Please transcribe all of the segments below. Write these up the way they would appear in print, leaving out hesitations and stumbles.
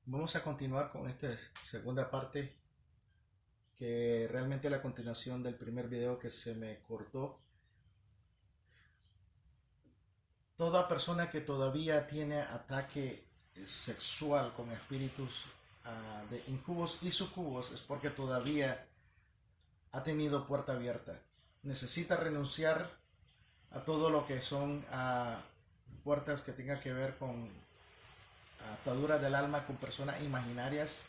Vamos a continuar con esta segunda parte, que realmente es la continuación del primer video que se me cortó. Toda persona que todavía tiene ataque sexual con espíritus de incubos y sucubos es porque todavía ha tenido puerta abierta. Necesita renunciar a todo lo que son puertas que tengan que ver con ataduras del alma con personas imaginarias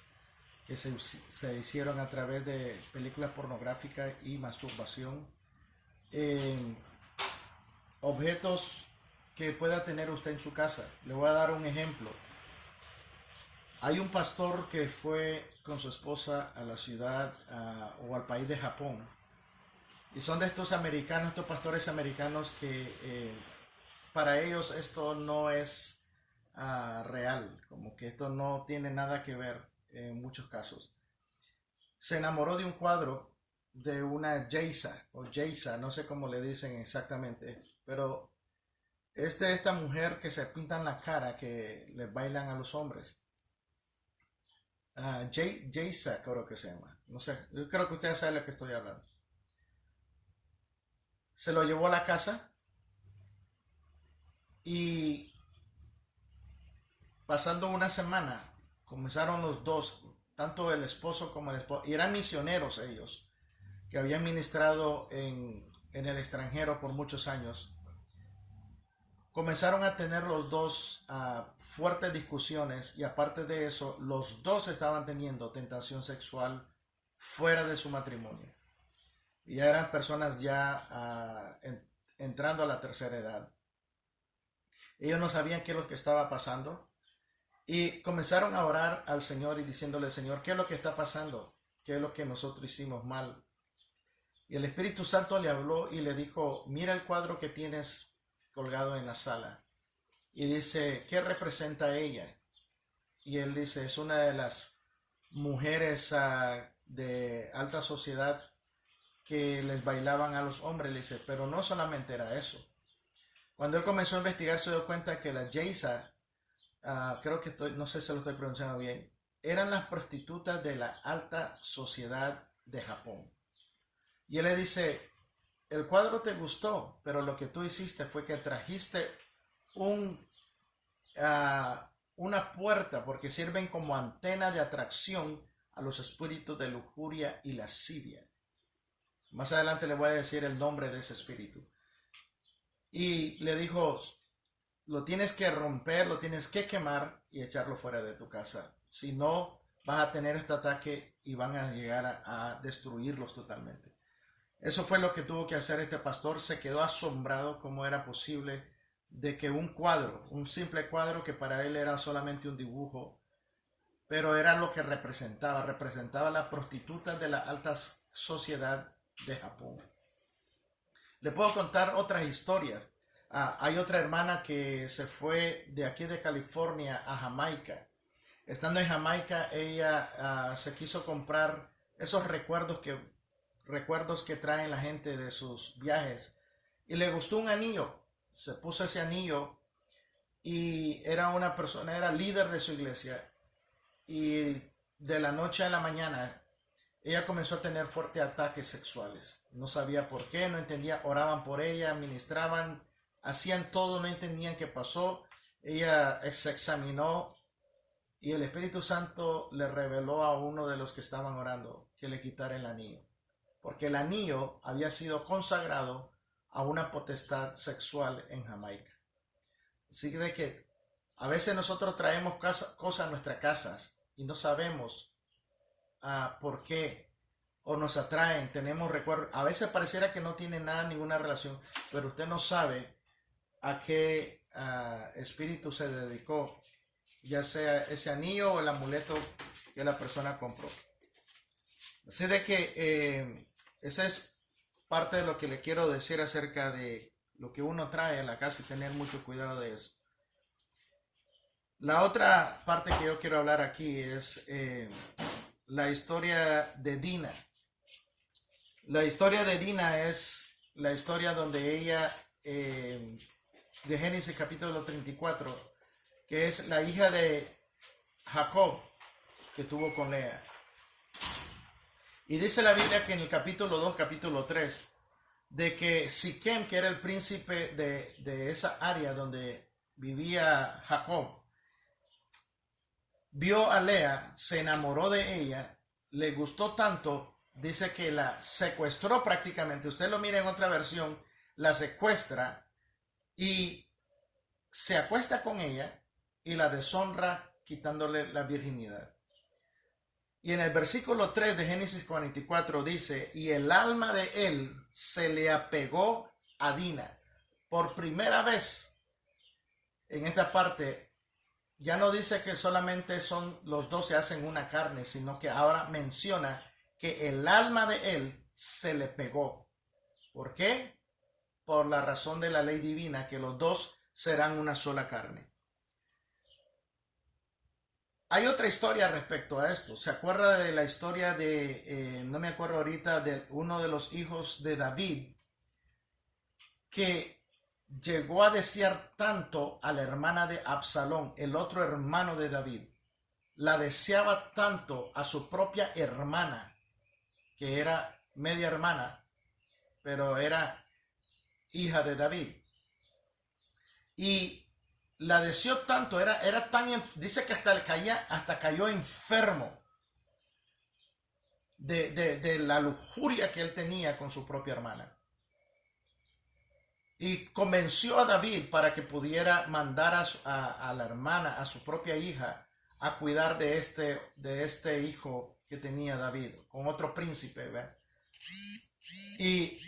que se hicieron a través de películas pornográficas y masturbación, objetos que pueda tener usted en su casa. Le voy a dar un ejemplo. Hay un pastor que fue con su esposa a la ciudad o al país de Japón, y son de estos americanos, estos pastores americanos que para ellos esto no es real, como que esto no tiene nada que ver en muchos casos. Se enamoró de un cuadro de una geisha o geisha, no sé cómo le dicen exactamente, pero es de esta mujer que se pintan la cara, que le bailan a los hombres. Geisha creo que se llama, no sé, yo creo que ustedes saben de lo que estoy hablando. Se lo llevó a la casa y pasando una semana comenzaron los dos, tanto el esposo como el esposo, y eran misioneros ellos, que habían ministrado en el extranjero por muchos años. Comenzaron a tener los dos fuertes discusiones, y aparte de eso, los dos estaban teniendo tentación sexual fuera de su matrimonio. Y ya eran personas ya entrando a la tercera edad. Ellos no sabían qué es lo que estaba pasando. Y comenzaron a orar al Señor y diciéndole: Señor, ¿qué es lo que está pasando? ¿Qué es lo que nosotros hicimos mal? Y el Espíritu Santo le habló y le dijo: mira el cuadro que tienes colgado en la sala. Y dice: ¿qué representa ella? Y él dice: es una de las mujeres de alta sociedad que les bailaban a los hombres. Le dice: pero no solamente era eso. Cuando él comenzó a investigar, se dio cuenta que la geisha, creo que no sé si lo estoy pronunciando bien, eran las prostitutas de la alta sociedad de Japón. Y él le dice: el cuadro te gustó, pero lo que tú hiciste fue que trajiste una puerta, porque sirven como antena de atracción a los espíritus de lujuria y lascivia. Más adelante le voy a decir el nombre de ese espíritu. Y le dijo: lo tienes que romper, lo tienes que quemar y echarlo fuera de tu casa. Si no, vas a tener este ataque y van a llegar a destruirlos totalmente. Eso fue lo que tuvo que hacer este pastor. Se quedó asombrado cómo era posible de que un cuadro, un simple cuadro que para él era solamente un dibujo, pero era lo que representaba la prostituta de la alta sociedad de Japón. Le puedo contar otras historias. Hay otra hermana que se fue de aquí de California a Jamaica. Estando en Jamaica, ella se quiso comprar esos recuerdos que traen la gente de sus viajes, y le gustó un anillo. Se puso ese anillo y era una persona, era líder de su iglesia, y de la noche a la mañana ella comenzó a tener fuertes ataques sexuales. No sabía por qué, no entendía. Oraban por ella, ministraban, hacían todo, no entendían qué pasó. Ella se examinó y el Espíritu Santo le reveló a uno de los que estaban orando que le quitara el anillo, porque el anillo había sido consagrado a una potestad sexual en Jamaica. Así de que a veces nosotros traemos cosas a nuestras casas y no sabemos por qué, o nos atraen, tenemos recuerdos. A veces pareciera que no tiene nada, ninguna relación, pero usted no sabe a qué espíritu se dedicó, ya sea ese anillo o el amuleto que la persona compró. Así de que esa es parte de lo que le quiero decir acerca de lo que uno trae a la casa y tener mucho cuidado de eso. La otra parte que yo quiero hablar aquí es la historia de Dina. La historia de Dina es la historia donde ella, de Génesis capítulo 34, que es la hija de Jacob, que tuvo con Lea. Y dice la Biblia que en el capítulo 2, capítulo 3, de que Siquem, que era el príncipe de esa área donde vivía Jacob, vio a Lea, se enamoró de ella, le gustó tanto, dice que la secuestró prácticamente. Usted lo mira en otra versión, la secuestra y se acuesta con ella y la deshonra quitándole la virginidad. Y en el versículo 3 de Génesis 44 dice, y el alma de él se le apegó a Dina. Por primera vez en esta parte, ya no dice que solamente son los dos se hacen una carne, sino que ahora menciona que el alma de él se le pegó. ¿Por qué? Por la razón de la ley divina, que los dos serán una sola carne. Hay otra historia respecto a esto. ¿Se acuerda de la historia de, no me acuerdo ahorita, de uno de los hijos de David, que llegó a desear tanto a la hermana de Absalón, el otro hermano de David? La deseaba tanto a su propia hermana, que era media hermana, pero era hija de David. Y la deseó tanto, era tan, dice que hasta cayó enfermo de la lujuria que él tenía con su propia hermana. Y convenció a David para que pudiera mandar a la hermana, a su propia hija, a cuidar de este hijo que tenía David, con otro príncipe, ¿verdad? Y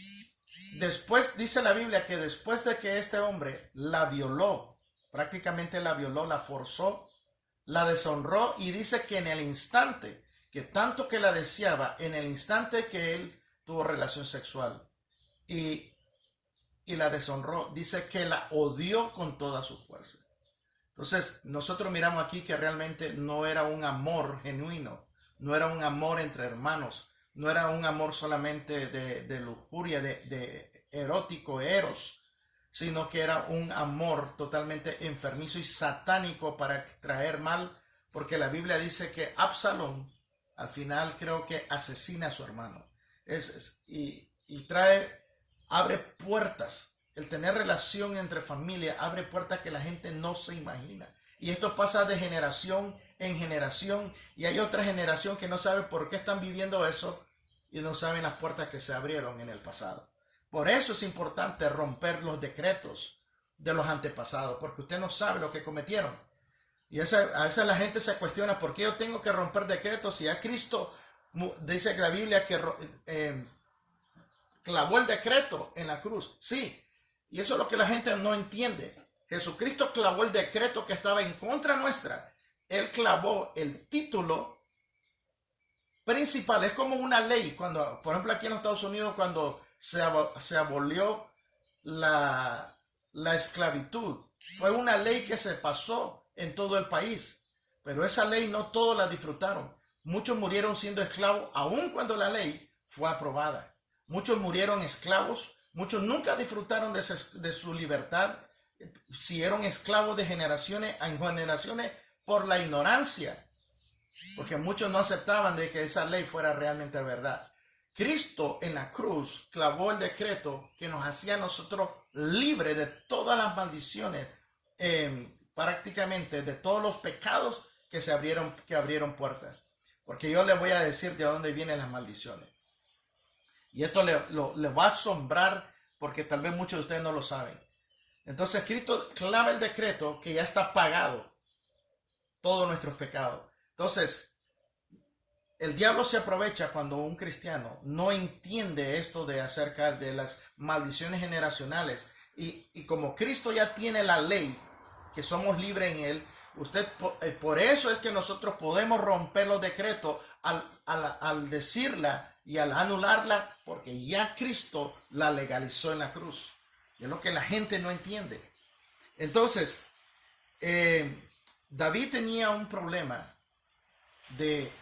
después dice la Biblia que después de que este hombre la violó, prácticamente la violó, la forzó, la deshonró, y dice que en el instante, que tanto que la deseaba, en el instante que él tuvo relación sexual y la deshonró, dice que la odió con toda su fuerza. Entonces nosotros miramos aquí que realmente no era un amor genuino, no era un amor entre hermanos, no era un amor solamente de lujuria, de erótico, eros, sino que era un amor totalmente enfermizo y satánico para traer mal, porque la Biblia dice que Absalón al final creo que asesina a su hermano. Y abre puertas. El tener relación entre familia abre puertas que la gente no se imagina. Y esto pasa de generación en generación, y hay otra generación que no sabe por qué están viviendo eso y no saben las puertas que se abrieron en el pasado. Por eso es importante romper los decretos de los antepasados, porque usted no sabe lo que cometieron. Y a veces la gente se cuestiona por qué yo tengo que romper decretos si ya Cristo dice que la Biblia que clavó el decreto en la cruz. Sí, y eso es lo que la gente no entiende. Jesucristo clavó el decreto que estaba en contra nuestra. Él clavó el título principal. Es como una ley. Cuando, por ejemplo, aquí en los Estados Unidos, cuando se abolió la esclavitud, fue una ley que se pasó en todo el país. Pero esa ley no todos la disfrutaron. Muchos murieron siendo esclavos, aun cuando la ley fue aprobada. Muchos murieron esclavos. Muchos nunca disfrutaron de su libertad. Siguieron esclavos de generaciones en generaciones por la ignorancia, porque muchos no aceptaban de que esa ley fuera realmente verdad. Cristo en la cruz clavó el decreto que nos hacía a nosotros libres de todas las maldiciones, prácticamente de todos los pecados que abrieron puertas. Porque yo les voy a decir de dónde vienen las maldiciones. Y esto le va a asombrar, porque tal vez muchos de ustedes no lo saben. Entonces Cristo clava el decreto que ya está pagado todos nuestros pecados. Entonces, el diablo se aprovecha cuando un cristiano no entiende esto de acerca de las maldiciones generacionales. Y como Cristo ya tiene la ley, que somos libres en él, por eso es que nosotros podemos romper los decretos al decirla y al anularla, porque ya Cristo la legalizó en la cruz. Y es lo que la gente no entiende. Entonces, David tenía un problema de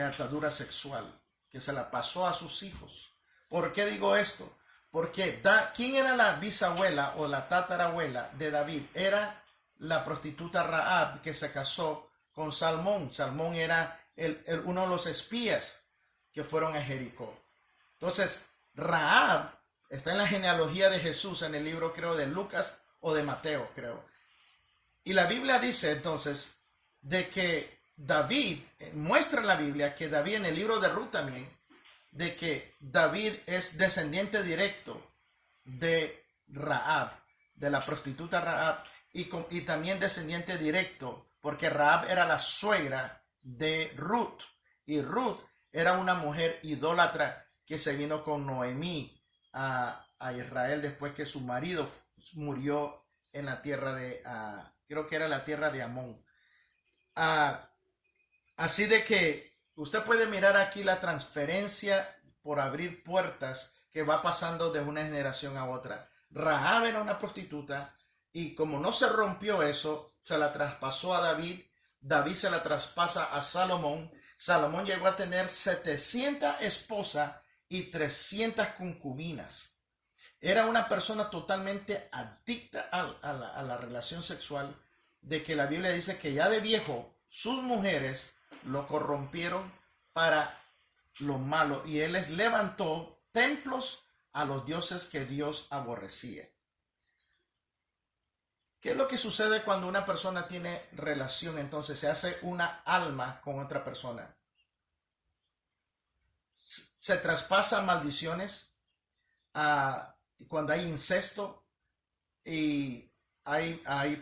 atadura sexual que se la pasó a sus hijos. ¿Por qué digo esto? Porque ¿quién era la bisabuela o la tatarabuela de David? Era la prostituta Rahab, que se casó con Salmón. Salmón era uno de los espías que fueron a Jericó. Entonces, Rahab está en la genealogía de Jesús en el libro, creo, de Lucas o de Mateo, creo. Y la Biblia dice entonces de que David, muestra en la Biblia que David, en el libro de Ruth también, de que David es descendiente directo de Rahab, de la prostituta Rahab, y también descendiente directo, porque Rahab era la suegra de Ruth, y Ruth era una mujer idólatra que se vino con Noemí a Israel después que su marido murió en la tierra de, creo que era la tierra de Amón. Así de que usted puede mirar aquí la transferencia por abrir puertas que va pasando de una generación a otra. Rahab era una prostituta y como no se rompió eso, se la traspasó a David. David se la traspasa a Salomón. Salomón llegó a tener 700 esposas y 300 concubinas. Era una persona totalmente adicta a la relación sexual, de que la Biblia dice que ya de viejo sus mujeres lo corrompieron para lo malo, y él les levantó templos a los dioses que Dios aborrecía. ¿Qué es lo que sucede cuando una persona tiene relación? Entonces se hace una alma con otra persona. Se traspasan maldiciones cuando hay incesto, y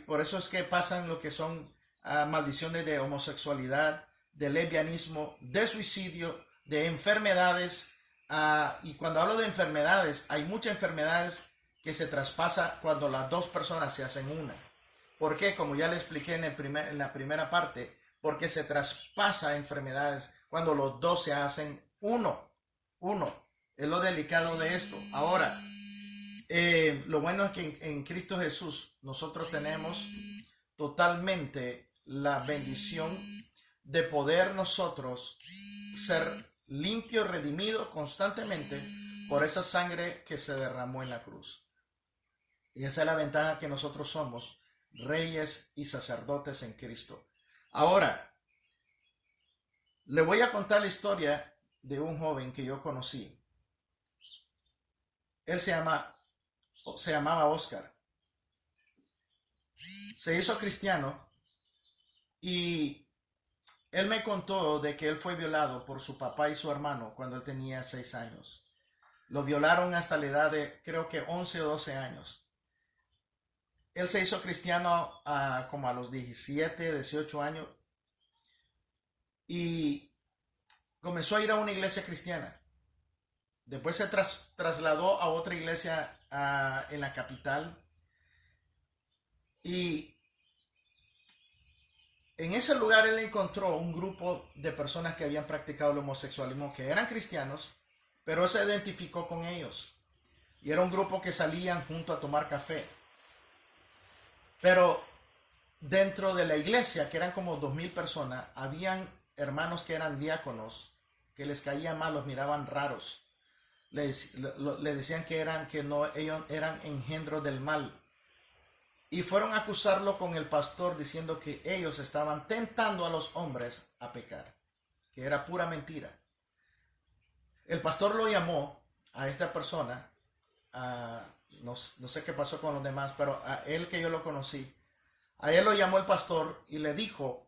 por eso es que pasan lo que son maldiciones de homosexualidad, de lesbianismo, de suicidio, de enfermedades. Y cuando hablo de enfermedades, hay muchas enfermedades que se traspasa cuando las dos personas se hacen una. ¿Por qué? Como ya le expliqué en la primera parte, porque se traspasa enfermedades cuando los dos se hacen uno. Es lo delicado de esto. Ahora, lo bueno es que en Cristo Jesús nosotros tenemos totalmente la bendición de poder nosotros ser limpios, redimidos constantemente por esa sangre que se derramó en la cruz. Y esa es la ventaja, que nosotros somos reyes y sacerdotes en Cristo. Ahora, le voy a contar la historia de un joven que yo conocí. Él se llamaba Oscar. Se hizo cristiano y él me contó de que él fue violado por su papá y su hermano cuando él tenía 6 años. Lo violaron hasta la edad de, creo que 11 o 12 años. Él se hizo cristiano como a los 17, 18 años y comenzó a ir a una iglesia cristiana. Después se trasladó a otra iglesia en la capital, y en ese lugar él encontró un grupo de personas que habían practicado el homosexualismo, que eran cristianos, pero él se identificó con ellos. Y era un grupo que salían junto a tomar café. Pero dentro de la iglesia, que eran como 2,000 personas, habían hermanos que eran diáconos, que les caía mal, los miraban raros. Le decían que ellos eran engendros del mal. Y fueron a acusarlo con el pastor, diciendo que ellos estaban tentando a los hombres a pecar, que era pura mentira. El pastor lo llamó a esta persona, no sé qué pasó con los demás, pero a él, que yo lo conocí, a él lo llamó el pastor y le dijo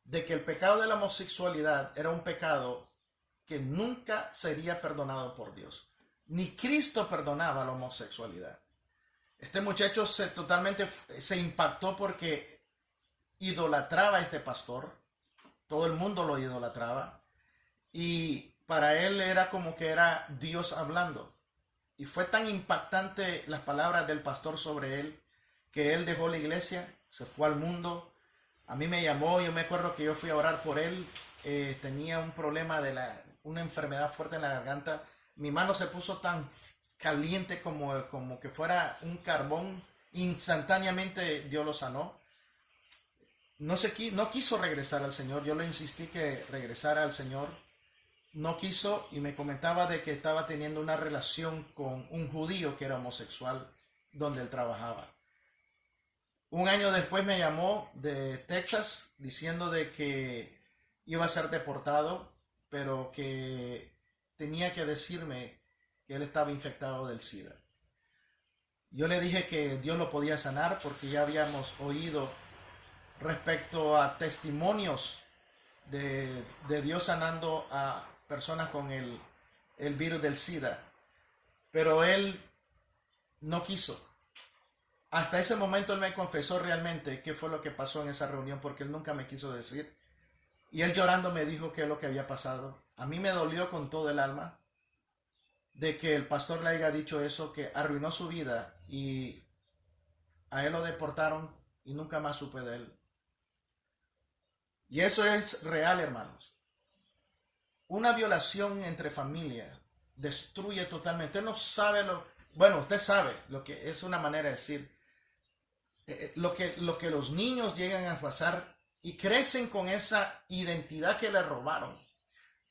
de que el pecado de la homosexualidad era un pecado que nunca sería perdonado por Dios. Ni Cristo perdonaba la homosexualidad. Este muchacho totalmente se impactó porque idolatraba a este pastor. Todo el mundo lo idolatraba. Y para él era como que era Dios hablando. Y fue tan impactante las palabras del pastor sobre él, que él dejó la iglesia, se fue al mundo. A mí me llamó, yo me acuerdo que yo fui a orar por él. Tenía un problema una enfermedad fuerte en la garganta. Mi mano se puso tan caliente como que fuera un carbón. Instantáneamente Dios lo sanó. No quiso regresar al Señor. Yo le insistí que regresara al Señor. No quiso, y me comentaba de que estaba teniendo una relación con un judío que era homosexual donde él trabajaba. Un año después me llamó de Texas diciendo de que iba a ser deportado, pero que tenía que decirme que él estaba infectado del SIDA. Yo le dije que Dios lo podía sanar porque ya habíamos oído respecto a testimonios de Dios sanando a personas con el virus del SIDA. Pero él no quiso. Hasta ese momento él me confesó realmente qué fue lo que pasó en esa reunión, porque él nunca me quiso decir. Y él llorando me dijo qué es lo que había pasado. A mí me dolió con todo el alma de que el pastor le haya dicho eso, que arruinó su vida y a él lo deportaron y nunca más supe de él. Y eso es real, hermanos. Una violación entre familia destruye totalmente. Usted no sabe bueno, usted sabe lo que es, una manera de decir, lo que los niños llegan a pasar y crecen con esa identidad que le robaron.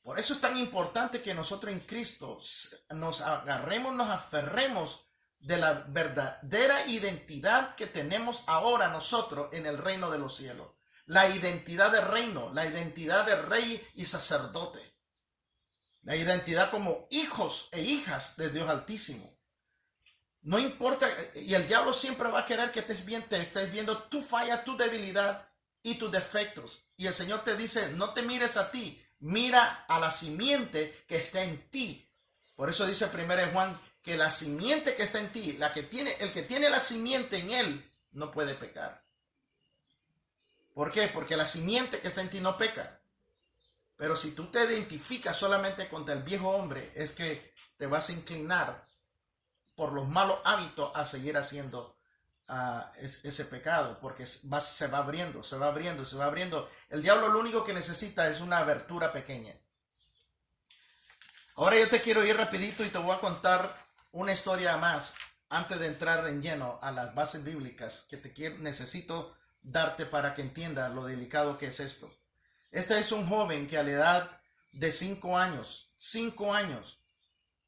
Por eso es tan importante que nosotros en Cristo nos agarremos, nos aferremos de la verdadera identidad que tenemos ahora nosotros en el reino de los cielos. La identidad de reino, la identidad de rey y sacerdote. La identidad como hijos e hijas de Dios Altísimo. No importa, y el diablo siempre va a querer que estés viendo tu falla, tu debilidad y tus defectos. Y el Señor te dice, no te mires a ti, mira a la simiente que está en ti. Por eso dice 1 Juan que la simiente que está en ti, el que tiene la simiente en él, no puede pecar. ¿Por qué? Porque la simiente que está en ti no peca. Pero si tú te identificas solamente contra el viejo hombre, es que te vas a inclinar por los malos hábitos a seguir haciendo ese pecado, porque se va abriendo, se va abriendo, se va abriendo. El diablo lo único que necesita es una abertura pequeña. Ahora yo te quiero ir rapidito y te voy a contar una historia más antes de entrar en lleno a las bases bíblicas que necesito darte para que entiendas lo delicado que es esto. Este es un joven que a la edad de 5 años,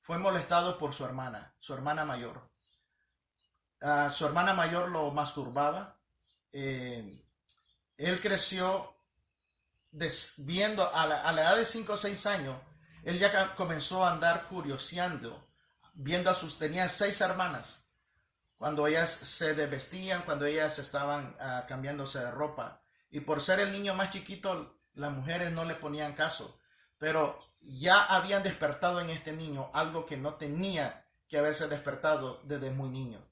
fue molestado por su hermana mayor. Su hermana mayor lo masturbaba. Él creció viendo a la edad de 5 o 6 años. Él ya comenzó a andar curioseando, viendo tenía 6 hermanas. Cuando ellas se desvestían, cuando ellas estaban cambiándose de ropa. Y por ser el niño más chiquito, las mujeres no le ponían caso. Pero ya habían despertado en este niño algo que no tenía que haberse despertado desde muy niño.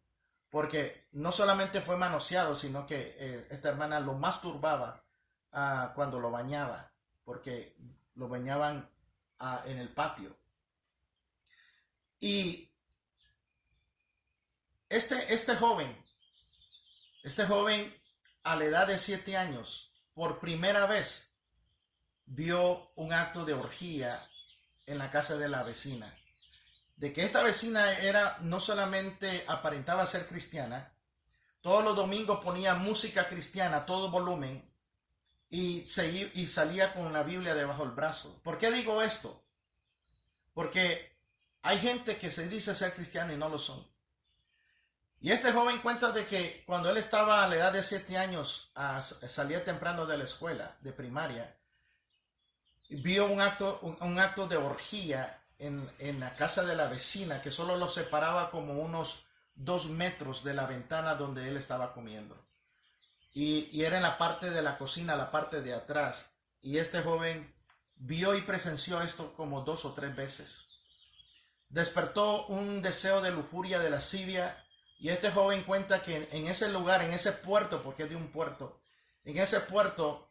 Porque no solamente fue manoseado, sino que esta hermana lo masturbaba cuando lo bañaba. Porque lo bañaban en el patio. Y este joven a la edad de 7 años, por primera vez, vio un acto de orgía en la casa de la vecina. De que esta vecina no solamente aparentaba ser cristiana, todos los domingos ponía música cristiana a todo volumen y salía con la Biblia debajo del brazo. ¿Por qué digo esto? Porque hay gente que se dice ser cristiano y no lo son. Y este joven cuenta de que cuando él estaba a la edad de 7 años, salía temprano de la escuela, de primaria, vio un acto de orgía en la casa de la vecina, que solo lo separaba como unos 2 metros de la ventana donde él estaba comiendo. Y era en la parte de la cocina, la parte de atrás. Y este joven vio y presenció esto como 2 o 3 veces. Despertó un deseo de lujuria, de lascivia. Y este joven cuenta que en ese lugar, en ese puerto, porque es de un puerto, en ese puerto,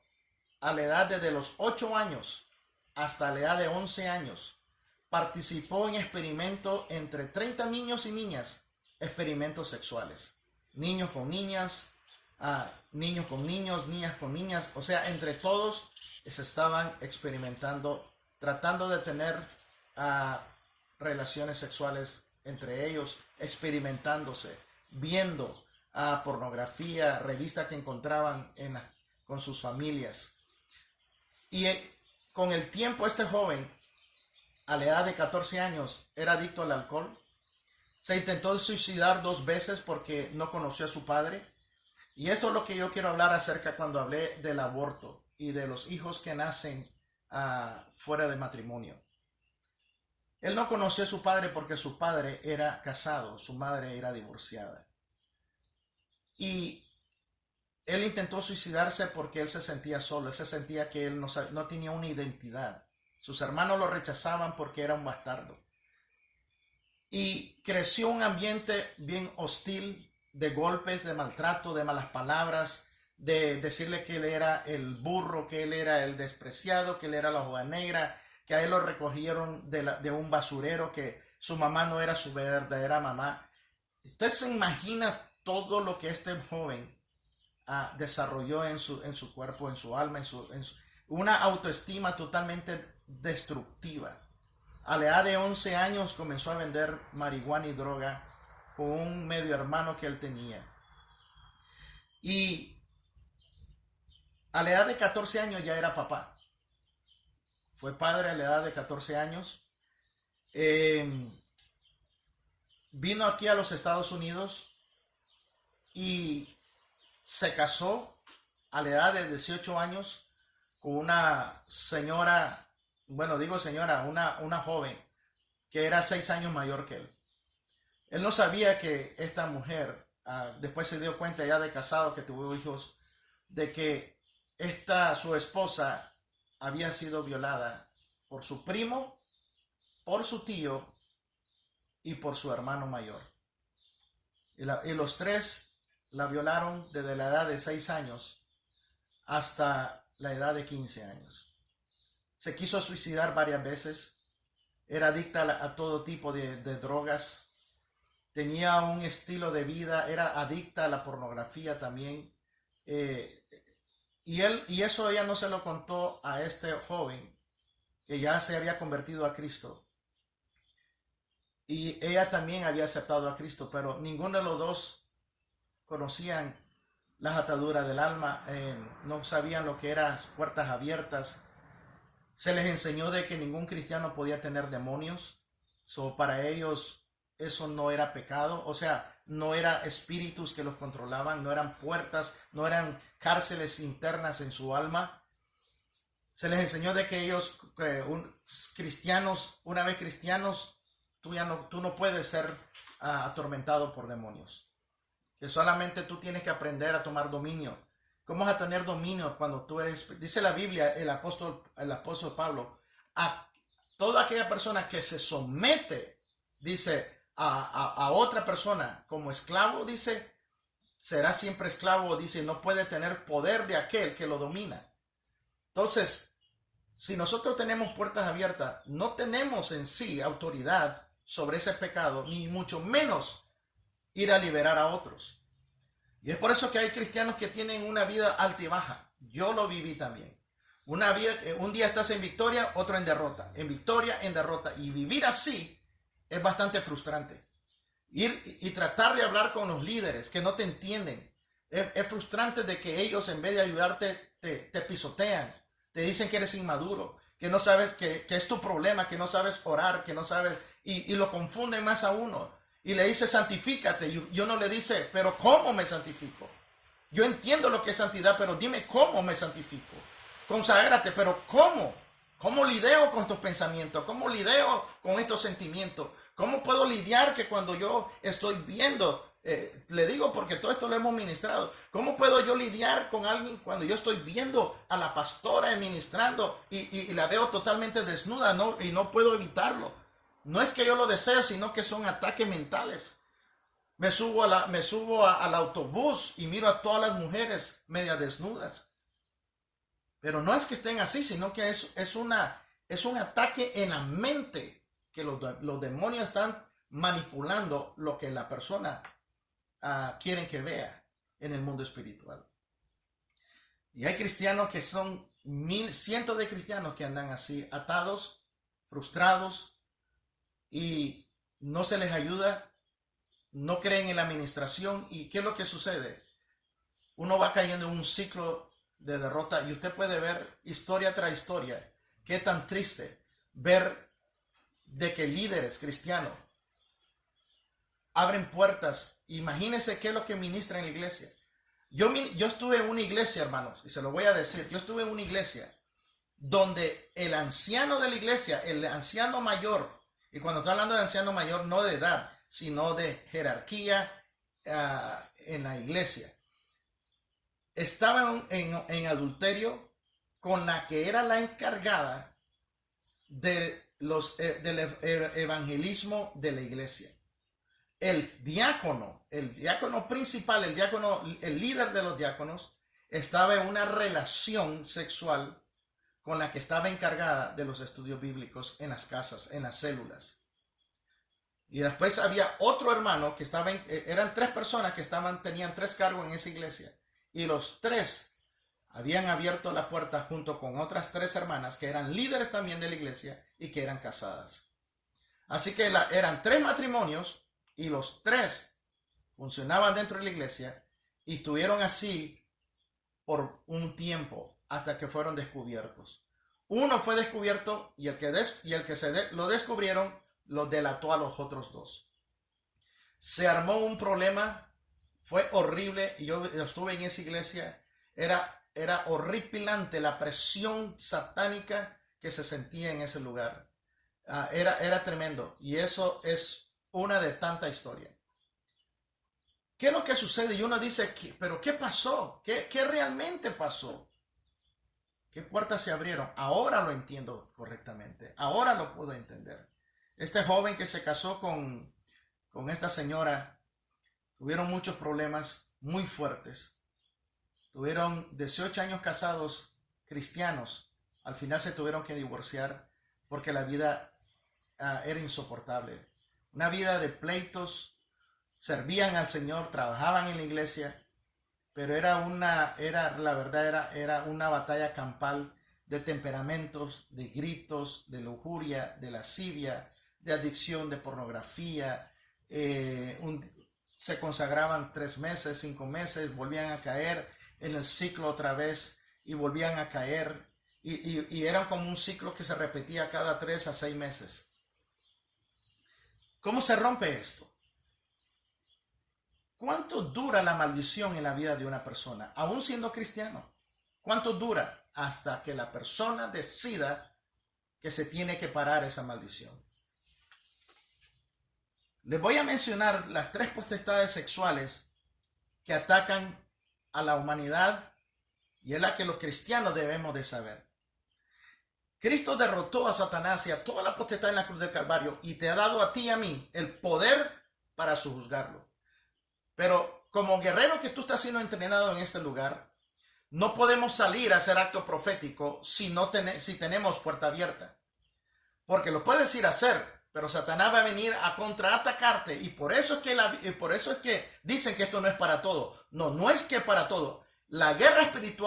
a la edad de los 8 años hasta la edad de 11 años, participó en experimentos entre 30 niños y niñas, experimentos sexuales. Niños con niñas, niños con niños, niñas con niñas, o sea, entre todos se estaban experimentando, tratando de tener relaciones sexuales entre ellos, experimentándose, viendo pornografía, revistas que encontraban con sus familias. Y con el tiempo este joven, a la edad de 14 años, era adicto al alcohol. Se intentó suicidar 2 veces porque no conoció a su padre. Y esto es lo que yo quiero hablar acerca cuando hablé del aborto y de los hijos que nacen fuera de matrimonio. Él no conoció a su padre porque su padre era casado, su madre era divorciada. Y él intentó suicidarse porque él se sentía solo, él se sentía que él no tenía una identidad. Sus hermanos lo rechazaban porque era un bastardo. Y creció un ambiente bien hostil, de golpes, de maltrato, de malas palabras, de decirle que él era el burro, que él era el despreciado, que él era la oveja negra, que a él lo recogieron de un basurero, que su mamá no era su verdadera mamá. Usted se imagina todo lo que este joven desarrolló en su cuerpo, en su alma, una autoestima totalmente destructiva. A la edad de 11 años comenzó a vender marihuana y droga con un medio hermano que él tenía. Y a la edad de 14 años ya era papá. Fue padre a la edad de 14 años. Vino aquí a los Estados Unidos y se casó a la edad de 18 años con una señora, bueno, digo señora, una joven que era 6 años mayor que él. Él no sabía que esta mujer, después se dio cuenta ya de casado que tuvo hijos, de que su esposa había sido violada por su primo, por su tío y por su hermano mayor. Y los tres la violaron desde la edad de 6 años hasta la edad de 15 años. Se quiso suicidar varias veces. Era adicta a todo tipo de drogas. Tenía un estilo de vida. Era adicta a la pornografía también. Y eso ella no se lo contó a este joven que ya se había convertido a Cristo. Y ella también había aceptado a Cristo, pero ninguno de los dos conocían las ataduras del alma, no sabían lo que eran puertas abiertas. Se les enseñó de que ningún cristiano podía tener demonios. Para ellos eso no era pecado, o sea, no eran espíritus que los controlaban, no eran puertas, no eran cárceles internas en su alma. Se les enseñó de que ellos, cristianos, una vez cristianos, tú no puedes ser atormentado por demonios. Que solamente tú tienes que aprender a tomar dominio. ¿Cómo vas a tener dominio cuando tú eres? Dice la Biblia, el apóstol Pablo, a toda aquella persona que se somete, dice, a otra persona como esclavo, dice, será siempre esclavo, dice, no puede tener poder de aquel que lo domina. Entonces, si nosotros tenemos puertas abiertas, no tenemos en sí autoridad sobre ese pecado, ni mucho menos ir a liberar a otros. Y es por eso que hay cristianos que tienen una vida alta y baja. Yo lo viví también. Una vida, un día estás en victoria, otro en derrota. En victoria, en derrota. Y vivir así es bastante frustrante. Ir y tratar de hablar con los líderes que no te entienden. Es frustrante de que ellos en vez de ayudarte te pisotean. Te dicen que eres inmaduro, que no sabes que es tu problema, que no sabes orar, que no sabes. Y lo confunden más a uno. Y le dice, santifícate. Y uno le dice, pero ¿cómo me santifico? Yo entiendo lo que es santidad, pero dime cómo me santifico. Conságrate, pero ¿cómo? ¿Cómo lidio con estos pensamientos? ¿Cómo lidio con estos sentimientos? ¿Cómo puedo lidiar que cuando yo estoy viendo, le digo porque todo esto lo hemos ministrado, ¿cómo puedo yo lidiar con alguien cuando yo estoy viendo a la pastora ministrando y la veo totalmente desnuda, ¿no? Y no puedo evitarlo? No es que yo lo deseo, sino que son ataques mentales. Me subo al autobús y miro a todas las mujeres media desnudas. Pero no es que estén así, sino que es un ataque en la mente que los demonios están manipulando lo que la persona quieren que vea en el mundo espiritual. Y hay cristianos que son cientos de cristianos que andan así, atados, frustrados, y no se les ayuda, no creen en la administración. ¿Y qué es lo que sucede? Uno va cayendo en un ciclo de derrota y usted puede ver historia tras historia. Qué tan triste ver de que líderes cristianos abren puertas. Imagínense qué es lo que ministra en la iglesia. Yo estuve en una iglesia, hermanos, y se lo voy a decir, yo estuve en una iglesia donde el anciano de la iglesia, el anciano mayor, y cuando estoy hablando de anciano mayor, no de edad, sino de jerarquía en la iglesia, estaba en adulterio con la que era la encargada del evangelismo de la iglesia. El diácono principal, el líder de los diáconos, estaba en una relación sexual con la que estaba encargada de los estudios bíblicos en las casas, en las células. Y después había otro hermano que eran 3 personas que tenían 3 cargos en esa iglesia. Y los 3 habían abierto la puerta junto con otras 3 hermanas que eran líderes también de la iglesia y que eran casadas. Así que eran 3 matrimonios y los 3 funcionaban dentro de la iglesia y estuvieron así por un tiempo hasta que fueron descubiertos. Uno fue descubierto y el que lo descubrieron lo delató a los otros 2. Se armó un problema, fue horrible, y yo estuve en esa iglesia, era horripilante la presión satánica que se sentía en ese lugar. Era tremendo, y eso es una de tanta historia. ¿Qué es lo que sucede? Y uno dice, ¿pero qué pasó? ¿Qué realmente pasó? ¿Qué puertas se abrieron? Ahora lo entiendo correctamente. Ahora lo puedo entender. Este joven que se casó con esta señora, tuvieron muchos problemas muy fuertes. Tuvieron 18 años casados cristianos. Al final se tuvieron que divorciar porque la vida era insoportable. Una vida de pleitos. Servían al Señor, trabajaban en la iglesia, pero era una batalla campal de temperamentos, de gritos, de lujuria, de lascivia, de adicción, de pornografía. Se consagraban 3 meses, 5 meses, volvían a caer en el ciclo otra vez y volvían a caer. Y era como un ciclo que se repetía cada 3 a 6 meses. ¿Cómo se rompe esto? ¿Cuánto dura la maldición en la vida de una persona, aún siendo cristiano? ¿Cuánto dura hasta que la persona decida que se tiene que parar esa maldición? Les voy a mencionar las 3 potestades sexuales que atacan a la humanidad y es la que los cristianos debemos de saber. Cristo derrotó a Satanás y a toda la potestad en la cruz del Calvario y te ha dado a ti y a mí el poder para sojuzgarlo. Pero como guerrero que tú estás siendo entrenado en este lugar, no podemos salir a hacer acto profético si tenemos puerta abierta. Porque lo puedes ir a hacer, pero Satanás va a venir a contraatacarte. Y por eso es que dicen que esto no es para todo. No es que para todo. La guerra espiritual